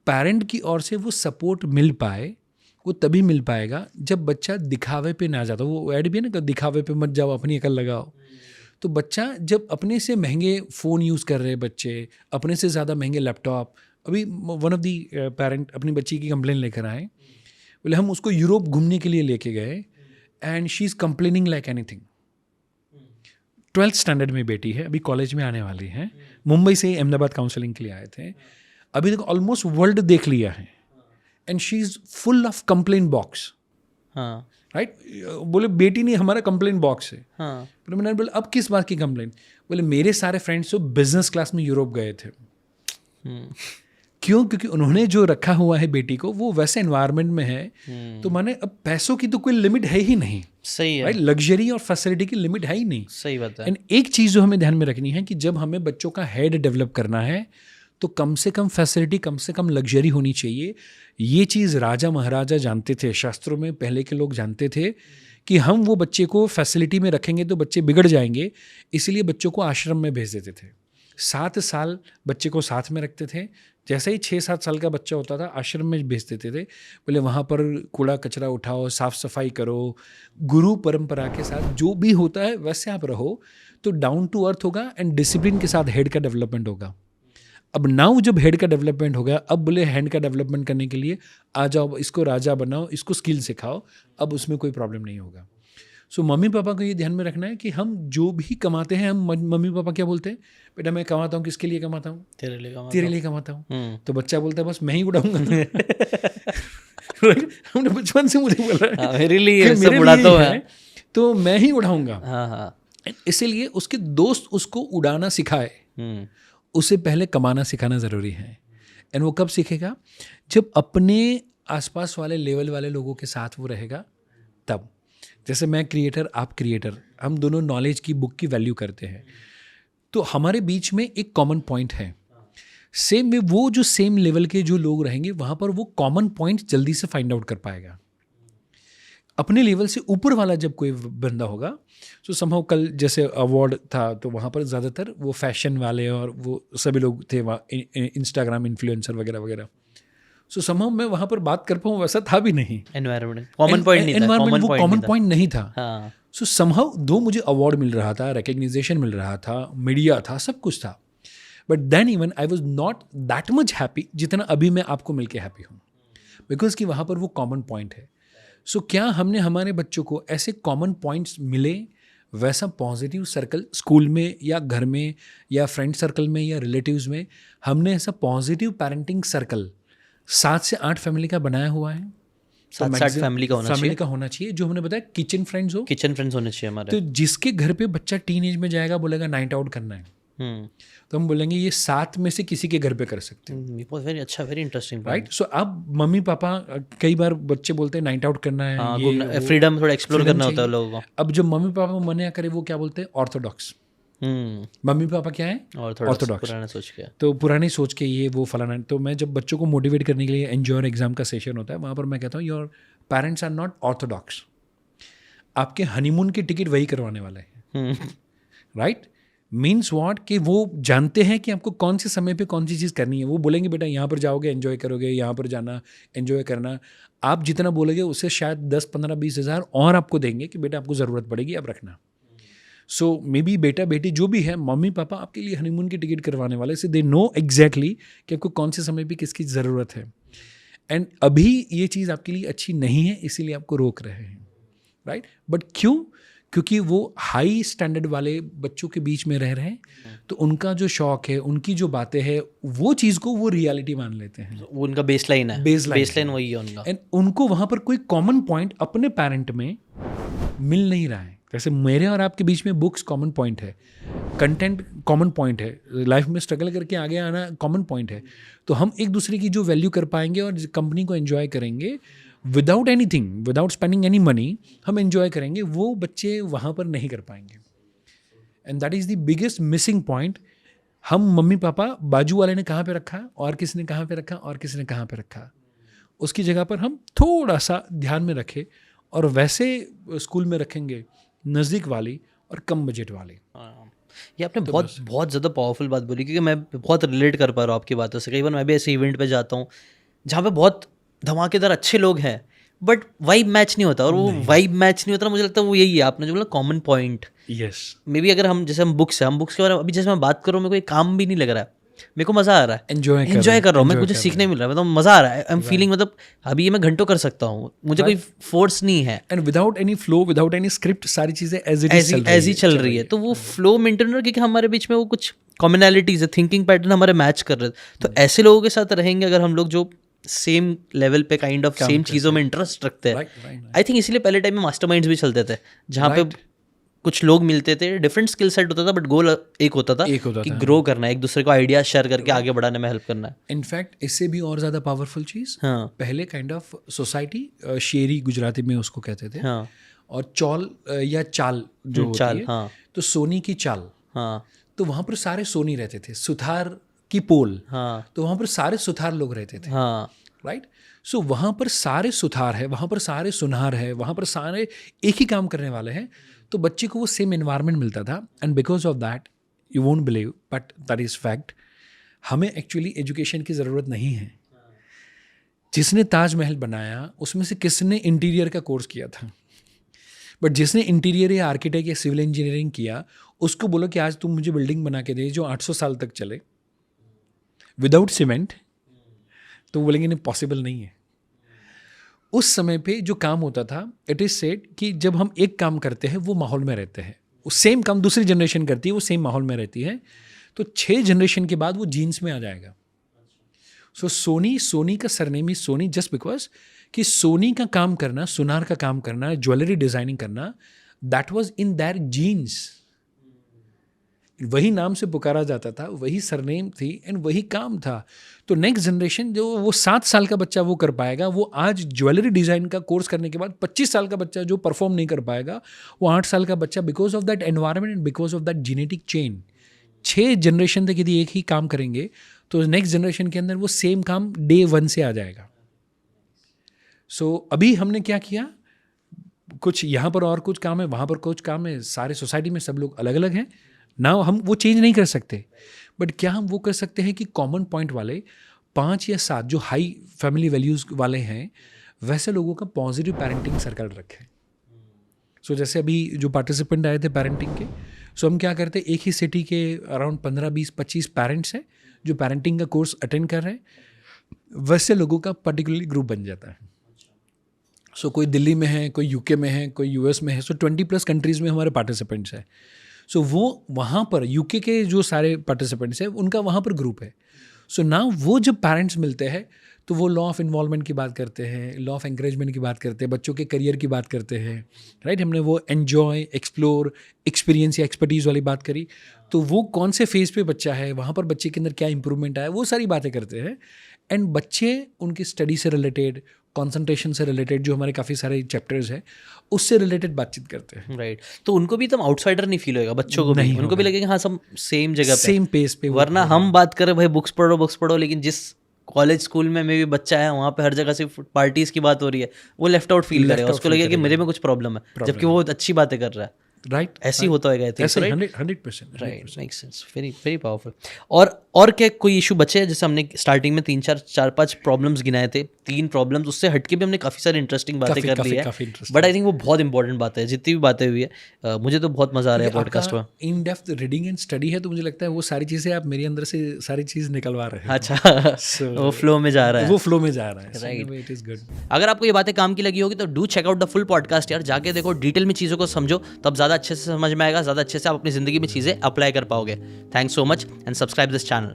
Parent की ओर से वो सपोर्ट मिल पाए, वो तभी मिल पाएगा जब बच्चा दिखावे पे ना जाता। वो ऐड भी है ना, दिखावे पे मत जाओ, अपनी अकल लगाओ। तो बच्चा जब अपने से महंगे फ़ोन यूज़ कर रहे बच्चे, अपने से ज़्यादा महंगे लैपटॉप, अभी वन ऑफ दी पेरेंट अपनी बच्ची की कंप्लेन लेकर आए, बोले हम उसको यूरोप घूमने के लिए लेके गए and she is complaining like anything. 12th standard में बेटी है, अभी कॉलेज में आने वाली है, मुंबई से अहमदाबाद काउंसलिंग के लिए आए थे, अभी तक ऑलमोस्ट वर्ल्ड देख लिया है and she is full of complain box. हाँ राइट, बोले बेटी नहीं, हमारा कंप्लेन बॉक्स है। हाँ बोले मैंने बोला अब किस बात की कंप्लेन? बोले मेरे सारे फ्रेंड्स तो बिजनेस क्लास में यूरोप गए थे। क्यों? क्योंकि उन्होंने जो रखा हुआ है बेटी को वो वैसे एनवायरनमेंट में है, तो माने अब पैसों की तो कोई लिमिट है ही नहीं। सही है, राइट, लग्जरी और फैसिलिटी की लिमिट है ही नहीं। सही बात है। एंड एक चीज़ जो हमें ध्यान में रखनी है कि जब हमें बच्चों का हेड डेवलप करना है तो कम से कम फैसिलिटी, कम से कम लग्जरी होनी चाहिए। ये चीज़ राजा महाराजा जानते थे, शास्त्रों में पहले के लोग जानते थे कि हम वो बच्चे को फैसिलिटी में रखेंगे तो बच्चे बिगड़ जाएंगे, इसलिए बच्चों को आश्रम में भेज देते थे। 7 साल बच्चे को साथ में रखते थे, जैसे ही 6-7 साल का बच्चा होता था आश्रम में भेज देते थे। बोले वहाँ पर कूड़ा कचरा उठाओ, साफ़ सफाई करो, गुरु परंपरा के साथ जो भी होता है वैसे आप रहो, तो डाउन टू अर्थ होगा एंड डिसिप्लिन के साथ हेड का डेवलपमेंट होगा। अब नाउ जब हेड का डेवलपमेंट हो गया, अब बोले हैंड का डेवलपमेंट करने के लिए आ जाओ, इसको राजा बनाओ, इसको स्किल सिखाओ, अब उसमें कोई प्रॉब्लम नहीं होगा। सो मम्मी पापा को ये ध्यान में रखना है कि हम जो भी कमाते हैं, हम मम्मी पापा क्या बोलते हैं, बेटा मैं कमाता हूँ, किसके लिए कमाता हूँ? तेरे लिए कमाता हूँ। तो बच्चा बोलता है बस मैं ही उड़ाऊंगा। हमने बचपन से मुझे बोला मेरे लिए सब उड़ाता है, तो मैं ही उड़ाऊंगा। हाँ। इसीलिए उसके दोस्त उसको उड़ाना सिखाए, उसे पहले कमाना सिखाना ज़रूरी है। एंड वो कब सीखेगा? जब अपने आसपास वाले लेवल वाले लोगों के साथ वो रहेगा तब। जैसे मैं क्रिएटर, आप क्रिएटर, हम दोनों नॉलेज की बुक की वैल्यू करते हैं, तो हमारे बीच में एक कॉमन पॉइंट है। सेम में वो जो सेम लेवल के जो लोग रहेंगे वहाँ पर वो कॉमन पॉइंट जल्दी से फाइंड आउट कर पाएगा। अपने लेवल से ऊपर वाला जब कोई बंदा होगा, तो समहाउ कल जैसे अवार्ड था तो वहाँ पर ज़्यादातर वो फैशन वाले और वो सभी लोग थे वहाँ, इंस्टाग्राम इन्फ्लुएंसर वगैरह वगैरह। सो समहाउ मैं वहाँ पर बात कर पाऊँ वैसा था भी नहीं, एनवायरनमेंट कॉमन पॉइंट नहीं था, एनवायरनमेंट वो कॉमन पॉइंट नहीं था। हाँ। सो समहाउ दो मुझे अवार्ड मिल रहा था, रिकग्निशन मिल रहा था, मीडिया था, सब कुछ था, but then even I was not that much happy जितना अभी मैं आपको मिल के हैप्पी हूँ, बिकॉज कि वहाँ पर वो कॉमन पॉइंट है। सो क्या हमने हमारे बच्चों को ऐसे कॉमन पॉइंट्स मिले, वैसा पॉजिटिव सर्कल स्कूल में या घर में या फ्रेंड सर्कल में या रिलेटिव्स में हमने ऐसा पॉजिटिव पेरेंटिंग सर्कल 7 से 8 फैमिली का बनाया हुआ है? 7 फैमिली का होना चाहिए। जो हमने बताया किचन फ्रेंड्स होने चाहिए हमारे। तो जिसके घर पे बच्चा टीन एज में जाएगा बोलेगा नाइट आउट करना है, तो हम बोलेंगे ये 7 में से किसी के घर पे कर सकते हैं। वेरी अच्छा, वेरी इंटरेस्टिंग, राइट। सो अब मम्मी पापा, कई बार बच्चे बोलते हैं नाइट आउट करना है, ये फ्रीडम थोड़ा एक्सप्लोर करना होता है लोगों को। अब जो मम्मी पापा मना करे वो क्या बोलते हैं? ऑर्थोडॉक्स। मम्मी पापा क्या है? ऑर्थोडॉक्स, पुराना सोच के। तो पुरानी सोच के ये वो फलाना। तो मैं जब बच्चों को मोटिवेट करने के लिए एंजॉय एग्जाम का सेशन होता है, वहाँ पर मैं कहता हूँ your parents are not orthodox, आपके हनीमून की टिकट वही करवाने वाले हैं। राइट, मीन्स व्हाट कि वो जानते हैं कि आपको कौन से समय पे कौन सी चीज़ करनी है। वो बोलेंगे बेटा यहाँ पर जाओगे एंजॉय करोगे, यहाँ पर जाना एंजॉय करना। आप जितना बोलोगे उससे शायद 10, 15, 20 हज़ार और आपको देंगे कि बेटा आपको ज़रूरत पड़ेगी, आप रखना। सो मे बी बेटा बेटी जो भी है, मम्मी पापा आपके लिए हनीमून की टिकट करवाने वाले से दे नो एग्जैक्टली कि आपको कौन से समय पे किसकी ज़रूरत है। एंड अभी ये चीज़ आपके लिए अच्छी नहीं है इसीलिए आपको रोक रहे हैं। राइट, बट क्यों? क्योंकि वो हाई स्टैंडर्ड वाले बच्चों के बीच में रह रहे हैं, तो उनका जो शौक है, उनकी जो बातें हैं, वो चीज़ को वो रियलिटी मान लेते हैं। वो उनका बेसलाइन है, बेसलाइन वही है उनका। एंड उनको वहाँ पर कोई कॉमन पॉइंट अपने पेरेंट में मिल नहीं रहा है। जैसे मेरे और आपके बीच में बुक्स कॉमन पॉइंट है, कंटेंट कॉमन पॉइंट है, लाइफ में स्ट्रगल करके आगे आना कॉमन पॉइंट है, तो हम एक दूसरे की जो वैल्यू कर पाएंगे और कंपनी को एंजॉय करेंगे without anything, without spending any money, हम एंजॉय करेंगे, वो बच्चे वहाँ पर नहीं कर पाएंगे। And that is the biggest missing point. हम मम्मी पापा बाजू वाले ने कहाँ पे रखा और किसी ने कहाँ पे रखा और किसी ने कहाँ पे रखा, उसकी जगह पर हम थोड़ा सा ध्यान में रखें और वैसे स्कूल में रखेंगे नज़दीक वाली और कम बजट वाली। ये आपने तो बहुत ज़्यादा पावरफुल बात बोली, क्योंकि मैं बहुत रिलेट कर पा रहा हूँ आपकी बातों से। कई बार मैं भी ऐसे इवेंट पे जाता हूँ जहाँ पे बहुत धमाकेदार अच्छे लोग हैं बट वाइब मैच नहीं होता, और वो वाइब मैच नहीं होता ना, मुझे लगता है वो यही है आपने जो बोला common point. Yes, may be अगर हम जैसे हम बुक्स के बारे में अभी जैसे मैं बात कर रहा हूँ, मेरे को एक काम भी नहीं लग रहा है, मेरे को मजा आ रहा है, एंजॉय कर रहा हूँ, मैं कुछ सीखने मिल रहा है, मतलब मजा आ रहा है, आई एम फीलिंग, मतलब अभी ये मैं घंटों कर सकता हूँ, मुझे कोई फोर्स नहीं है, and without any flow, without any script, सारी चीजें एज ही चल रही है। तो वो फ्लो मेंटेन रहा, क्योंकि हमारे बीच में वो कुछ कॉमनैलिटीज है, थिंकिंग पैटर्न हमारे मैच कर रहे हैं। तो ऐसे लोगों के साथ रहेंगे अगर हम लोग जो सेम लेवल पे काइंड ऑफ सेम चीज़ों में इंटरेस्ट रखते हैं, आई थिंक इसीलिए पहले टाइम में मास्टरमाइंड्स भी चलते थे, जहाँ पे कुछ लोग मिलते थे, डिफरेंट स्किल सेट होता था, बट गोल एक होता था कि ग्रो करना है, एक दूसरे को आइडिया शेयर करके आगे बढ़ाने में हेल्प करना है। इनफैक्ट इससे भी और ज़्यादा पावरफुल चीज़, पहले काइंड ऑफ सोसाइटी, शेरी गुजराती में उसको कहते थे, और चौल या चाल जो होती है, तो सोनी की चाल, तो वहाँ पर सारे सोनी रहते थे, सुथार की पोल, तो वहाँ पर सारे सुथार लोग रहते थे, राइट। सो वहाँ पर सारे सुथार है, वहाँ पर सारे सुनार है, वहाँ पर सारे एक ही काम करने वाले हैं, तो बच्चे को वो सेम एनवायरनमेंट मिलता था। And because of that, you won't believe but that is fact, हमें एक्चुअली एजुकेशन की ज़रूरत नहीं है। जिसने ताजमहल बनाया उसमें से किसने इंटीरियर का कोर्स किया था, बट जिसने इंटीरियर या आर्किटेक्ट या सिविल इंजीनियरिंग किया, उसको बोलो कि आज तुम मुझे बिल्डिंग बना के दे जो 800 साल तक चले विदाउट सीमेंट, तो बोलेंगे नहीं, पॉसिबल नहीं है। उस समय पे जो काम होता था, इट इज़ सेड कि जब हम एक काम करते हैं वो माहौल में रहते हैं, वो सेम काम दूसरी जनरेशन करती है, वो सेम माहौल में रहती है, तो 6 जनरेशन के बाद वो जीन्स में आ जाएगा। सो सोनी का सरनेम ही सोनी जस्ट बिकॉज कि सोनी का काम करना, सुनार का काम करना, ज्वेलरी डिज़ाइनिंग करना, that was in their genes. वही नाम से पुकारा जाता था, वही सरनेम थी एंड वही काम था। तो नेक्स्ट जनरेशन जो वो 7 साल का बच्चा वो कर पाएगा, वो आज ज्वेलरी डिज़ाइन का कोर्स करने के बाद 25 साल का बच्चा जो परफॉर्म नहीं कर पाएगा, वो 8 साल का बच्चा, because of that environment and because of that genetic chain. 6 generation तक यदि एक ही काम करेंगे तो नेक्स्ट जनरेशन के अंदर वो सेम काम डे 1 से आ जाएगा। सो अभी हमने क्या किया, कुछ यहाँ पर और कुछ काम है, वहाँ पर कुछ काम है, सारे सोसाइटी में सब लोग अलग अलग हैं ना, हम वो चेंज नहीं कर सकते, बट क्या हम वो कर सकते हैं कि कॉमन पॉइंट वाले 5 या 7 जो हाई फैमिली वैल्यूज़ वाले हैं, वैसे लोगों का पॉजिटिव पेरेंटिंग सर्कल रखें। सो जैसे अभी जो पार्टिसिपेंट आए थे पेरेंटिंग के, सो हम क्या करते हैं, एक ही सिटी के अराउंड 15, 20, 25 पेरेंट्स हैं जो पेरेंटिंग का कोर्स अटेंड कर रहे हैं, वैसे लोगों का पर्टिकुलरली ग्रुप बन जाता है। सो कोई दिल्ली में है, कोई यूके में है, कोई यूएस में है, सो 20+ कंट्रीज़ में हमारे पार्टिसिपेंट्स हैं। सो वो वहाँ पर यूके के जो सारे पार्टिसिपेंट्स हैं उनका वहाँ पर ग्रुप है। सो ना वो जब पेरेंट्स मिलते हैं तो वो लॉ ऑफ इन्वॉल्वमेंट की बात करते हैं, लॉ ऑफ एंकरेजमेंट की बात करते हैं, बच्चों के करियर की बात करते हैं, राइट। हमने वो एन्जॉय, एक्सप्लोर, एक्सपीरियंस या एक्सपर्टीज़ वाली बात करी, तो वो कौन से फेज़ पे बच्चा है, वहाँ पर बच्चे के अंदर क्या इंप्रूवमेंट आया, वो सारी बातें करते हैं। एंड बच्चे उनकी स्टडी से रिलेटेड, कंसंट्रेशन से रिलेटेड, जो हमारे काफ़ी सारे चैप्टर्स हैं उससे रिलेटेड बातचीत करते हैं, राइट। तो उनको भी एकदम आउटसाइडर नहीं फील होएगा, बच्चों को भी, उनको भी लगेगा हाँ सब सेम जगह पे, सेम पेस पे। वरना हम बात करें भाई बुक्स पढ़ो, लेकिन जिस कॉलेज स्कूल में भी बच्चा है वहाँ पे हर जगह सिर्फ पार्टीज की बात हो रही है, वो लेफ्ट आउट फील करेगा, उसको लगेगा कि मेरे में कुछ प्रॉब्लम है, जबकि वो अच्छी बातें कर रहा है, राइट। ऐसे ही होता है, 100%, right, makes sense, very powerful. और क्या कोई इशू बचे हैं? जैसे हमने स्टार्टिंग में 4-5 प्रॉब्लम्स गिनाए थे, 3 प्रॉब्लम्स, उससे हटके भी हमने काफ़ी सारी इंटरेस्टिंग बातें कर ली है, बट आई थिंक वो बहुत इंपॉर्टेंट बात है, जितनी भी बातें हुई है। मुझे तो बहुत मजा आ रहा है पॉडकास्ट में। In depth reading and study है, तो मुझे लगता है वो सारी चीज़ें आप मेरे अंदर से सारी चीज़ निकलवा रहे हैं। अच्छा, वो फ्लो में जा रहा है, राइट, इट इज़ गुड। अगर आपको ये बातें काम की लगी होगी तो do check out the full podcast यार, जाके देखो, डिटेल में चीज़ों को समझो, तब ज़्यादा अच्छे से समझ में आएगा, ज़्यादा अच्छे से आप अपनी ज़िंदगी में चीज़ें अप्लाई कर पाओगे। Thanks so much and subscribe this channel.